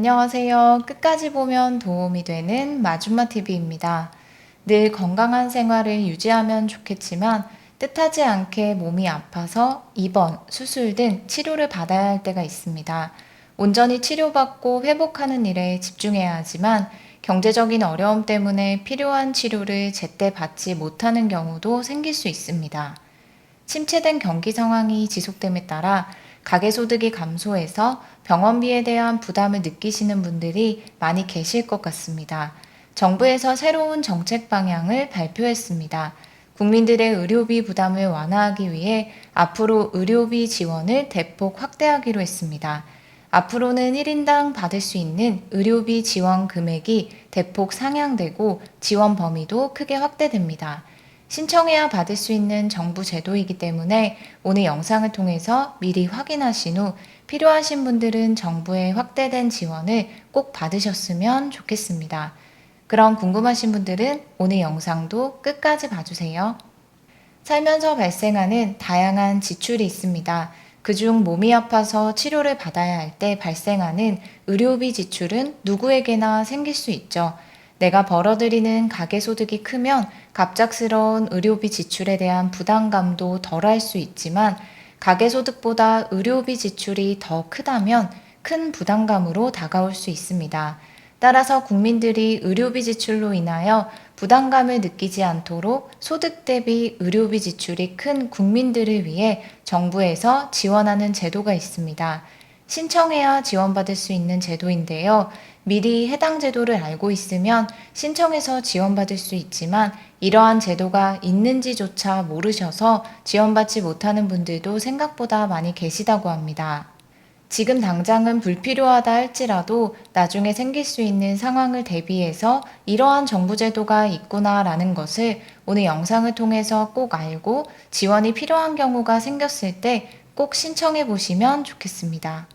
안녕하세요. 끝까지 보면 도움이 되는 마줌마 TV입니다. 늘 건강한 생활을 유지하면 좋겠지만 뜻하지 않게 몸이 아파서 입원, 수술 등 치료를 받아야 할 때가 있습니다. 온전히 치료받고 회복하는 일에 집중해야 하지만 경제적인 어려움 때문에 필요한 치료를 제때 받지 못하는 경우도 생길 수 있습니다. 침체된 경기 상황이 지속됨에 따라 가계소득이 감소해서 병원비에 대한 부담을 느끼시는 분들이 많이 계실 것 같습니다. 정부에서 새로운 정책 방향을 발표했습니다. 국민들의 의료비 부담을 완화하기 위해 앞으로 의료비 지원을 대폭 확대하기로 했습니다. 앞으로는 1인당 받을 수 있는 의료비 지원 금액이 대폭 상향되고 지원 범위도 크게 확대됩니다. 신청해야 받을 수 있는 정부 제도이기 때문에 오늘 영상을 통해서 미리 확인하신 후 필요하신 분들은 정부의 확대된 지원을 꼭 받으셨으면 좋겠습니다. 그럼 궁금하신 분들은 오늘 영상도 끝까지 봐주세요. 살면서 발생하는 다양한 지출이 있습니다. 그중 몸이 아파서 치료를 받아야 할 때 발생하는 의료비 지출은 누구에게나 생길 수 있죠. 내가 벌어들이는 가계소득이 크면 갑작스러운 의료비 지출에 대한 부담감도 덜할 수 있지만 가계소득보다 의료비 지출이 더 크다면 큰 부담감으로 다가올 수 있습니다. 따라서 국민들이 의료비 지출로 인하여 부담감을 느끼지 않도록 소득 대비 의료비 지출이 큰 국민들을 위해 정부에서 지원하는 제도가 있습니다. 신청해야 지원받을 수 있는 제도인데요. 미리 해당 제도를 알고 있으면 신청해서 지원받을 수 있지만 이러한 제도가 있는지조차 모르셔서 지원받지 못하는 분들도 생각보다 많이 계시다고 합니다. 지금 당장은 불필요하다 할지라도 나중에 생길 수 있는 상황을 대비해서 이러한 정부 제도가 있구나라는 것을 오늘 영상을 통해서 꼭 알고 지원이 필요한 경우가 생겼을 때 꼭 신청해 보시면 좋겠습니다.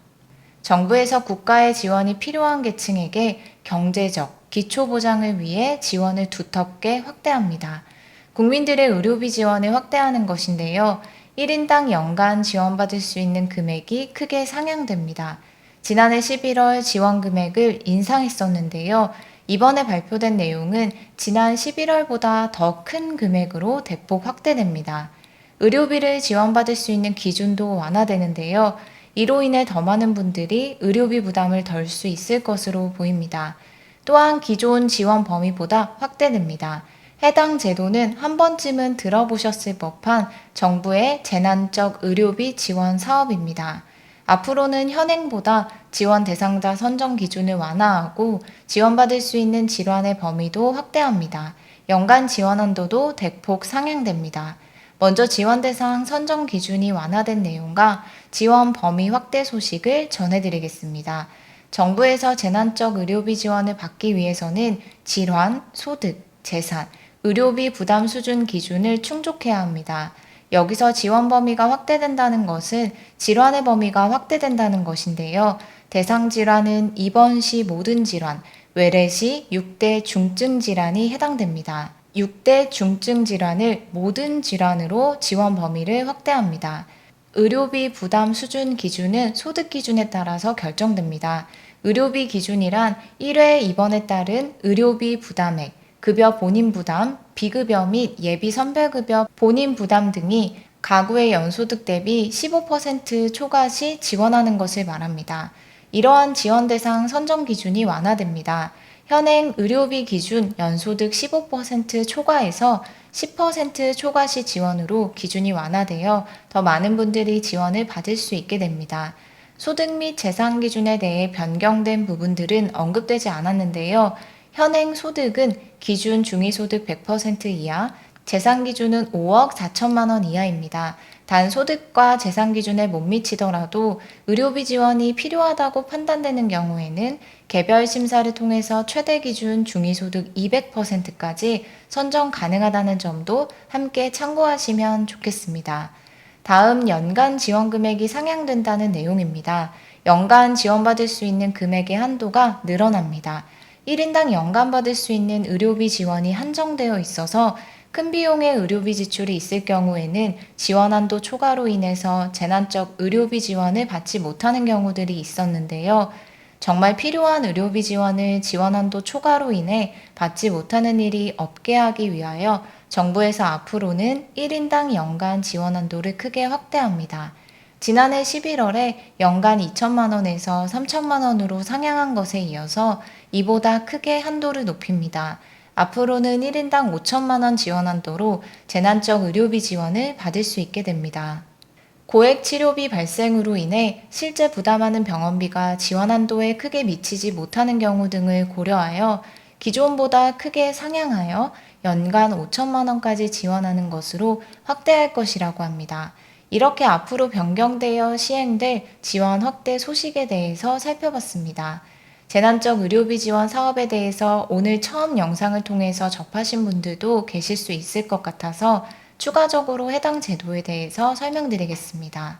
정부에서 국가의 지원이 필요한 계층에게 경제적, 기초보장을 위해 지원을 두텁게 확대합니다. 국민들의 의료비 지원을 확대하는 것인데요. 1인당 연간 지원받을 수 있는 금액이 크게 상향됩니다. 지난해 11월 지원 금액을 인상했었는데요. 이번에 발표된 내용은 지난 11월보다 더 큰 금액으로 대폭 확대됩니다. 의료비를 지원받을 수 있는 기준도 완화되는데요. 이로 인해 더 많은 분들이 의료비 부담을 덜 수 있을 것으로 보입니다. 또한 기존 지원 범위보다 확대됩니다. 해당 제도는 한 번쯤은 들어보셨을 법한 정부의 재난적 의료비 지원 사업입니다. 앞으로는 현행보다 지원 대상자 선정 기준을 완화하고 지원받을 수 있는 질환의 범위도 확대합니다. 연간 지원 한도도 대폭 상향됩니다. 먼저 지원 대상 선정 기준이 완화된 내용과 지원 범위 확대 소식을 전해드리겠습니다. 정부에서 재난적 의료비 지원을 받기 위해서는 질환, 소득, 재산, 의료비 부담 수준 기준을 충족해야 합니다. 여기서 지원 범위가 확대된다는 것은 질환의 범위가 확대된다는 것인데요. 대상 질환은 입원 시 모든 질환, 외래 시 6대 중증 질환이 해당됩니다. 6대 중증 질환을 모든 질환으로 지원 범위를 확대합니다. 의료비 부담 수준 기준은 소득 기준에 따라서 결정됩니다. 의료비 기준이란 1회 입원에 따른 의료비 부담액, 급여 본인 부담, 비급여 및 예비 선별급여 본인 부담 등이 가구의 연소득 대비 15% 초과 시 지원하는 것을 말합니다. 이러한 지원 대상 선정 기준이 완화됩니다. 현행 의료비 기준 연소득 15% 초과에서 10% 초과 시 지원으로 기준이 완화되어 더 많은 분들이 지원을 받을 수 있게 됩니다. 소득 및 재산 기준에 대해 변경된 부분들은 언급되지 않았는데요. 현행 소득은 기준 중위소득 100% 이하, 재산 기준은 5억 4천만 원 이하입니다. 단 소득과 재산 기준에 못 미치더라도 의료비 지원이 필요하다고 판단되는 경우에는 개별 심사를 통해서 최대 기준 중위소득 200%까지 선정 가능하다는 점도 함께 참고하시면 좋겠습니다. 다음 연간 지원 금액이 상향된다는 내용입니다. 연간 지원받을 수 있는 금액의 한도가 늘어납니다. 1인당 연간 받을 수 있는 의료비 지원이 한정되어 있어서 큰 비용의 의료비 지출이 있을 경우에는 지원 한도 초과로 인해서 재난적 의료비 지원을 받지 못하는 경우들이 있었는데요. 정말 필요한 의료비 지원을 지원한도 초과로 인해 받지 못하는 일이 없게 하기 위하여 정부에서 앞으로는 1인당 연간 지원한도를 크게 확대합니다. 지난해 11월에 연간 2천만 원에서 3천만 원으로 상향한 것에 이어서 이보다 크게 한도를 높입니다. 앞으로는 1인당 5천만 원 지원 한도로 재난적 의료비 지원을 받을 수 있게 됩니다. 고액 치료비 발생으로 인해 실제 부담하는 병원비가 지원 한도에 크게 미치지 못하는 경우 등을 고려하여 기존보다 크게 상향하여 연간 5천만 원까지 지원하는 것으로 확대할 것이라고 합니다. 이렇게 앞으로 변경되어 시행될 지원 확대 소식에 대해서 살펴봤습니다. 재난적 의료비 지원 사업에 대해서 오늘 처음 영상을 통해서 접하신 분들도 계실 수 있을 것 같아서 추가적으로 해당 제도에 대해서 설명드리겠습니다.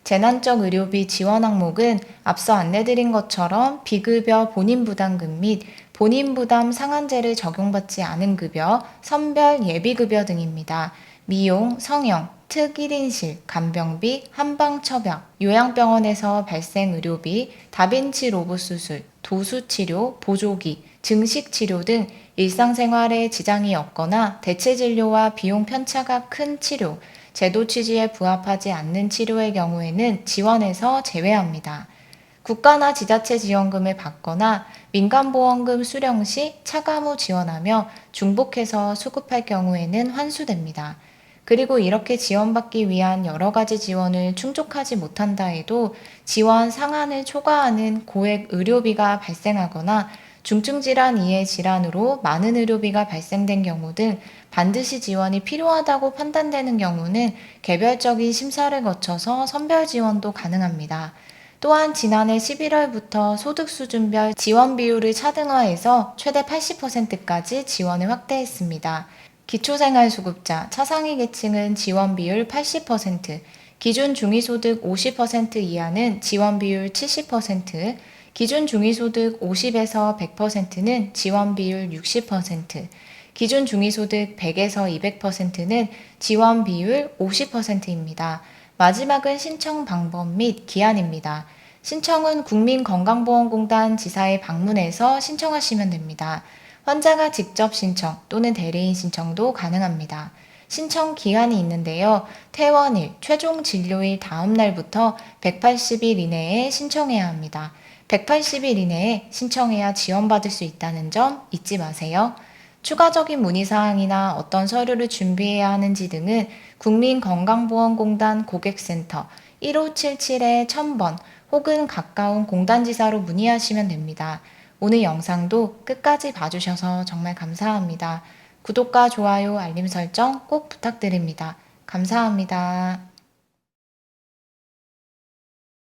재난적 의료비 지원 항목은 앞서 안내드린 것처럼 비급여 본인부담금 및 본인부담 상한제를 적용받지 않은 급여, 선별 예비급여 등입니다. 미용, 성형, 특 1인실, 간병비, 한방처방, 요양병원에서 발생 의료비, 다빈치 로봇 수술, 도수치료, 보조기, 증식치료 등 일상생활에 지장이 없거나 대체진료와 비용 편차가 큰 치료, 제도 취지에 부합하지 않는 치료의 경우에는 지원에서 제외합니다. 국가나 지자체 지원금을 받거나 민간보험금 수령 시 차감 후 지원하며 중복해서 수급할 경우에는 환수됩니다. 그리고 이렇게 지원받기 위한 여러 가지 지원을 충족하지 못한다 해도 지원 상한을 초과하는 고액 의료비가 발생하거나 중증질환 이해 질환으로 많은 의료비가 발생된 경우 등 반드시 지원이 필요하다고 판단되는 경우는 개별적인 심사를 거쳐서 선별 지원도 가능합니다. 또한 지난해 11월부터 소득수준별 지원 비율을 차등화해서 최대 80%까지 지원을 확대했습니다. 기초생활수급자, 차상위 계층은 지원 비율 80%, 기준 중위소득 50% 이하는 지원 비율 70%, 기준 중위소득 50에서 100%는 지원 비율 60%, 기준 중위소득 100에서 200%는 지원 비율 50%입니다. 마지막은 신청 방법 및 기한입니다. 신청은 국민건강보험공단 지사에 방문해서 신청하시면 됩니다. 환자가 직접 신청 또는 대리인 신청도 가능합니다. 신청 기한이 있는데요. 퇴원일, 최종 진료일 다음 날부터 180일 이내에 신청해야 합니다. 180일 이내에 신청해야 지원받을 수 있다는 점 잊지 마세요. 추가적인 문의사항이나 어떤 서류를 준비해야 하는지 등은 국민건강보험공단 고객센터 1577-1000번 혹은 가까운 공단지사로 문의하시면 됩니다. 오늘 영상도 끝까지 봐주셔서 정말 감사합니다. 구독과 좋아요, 알림 설정 꼭 부탁드립니다. 감사합니다.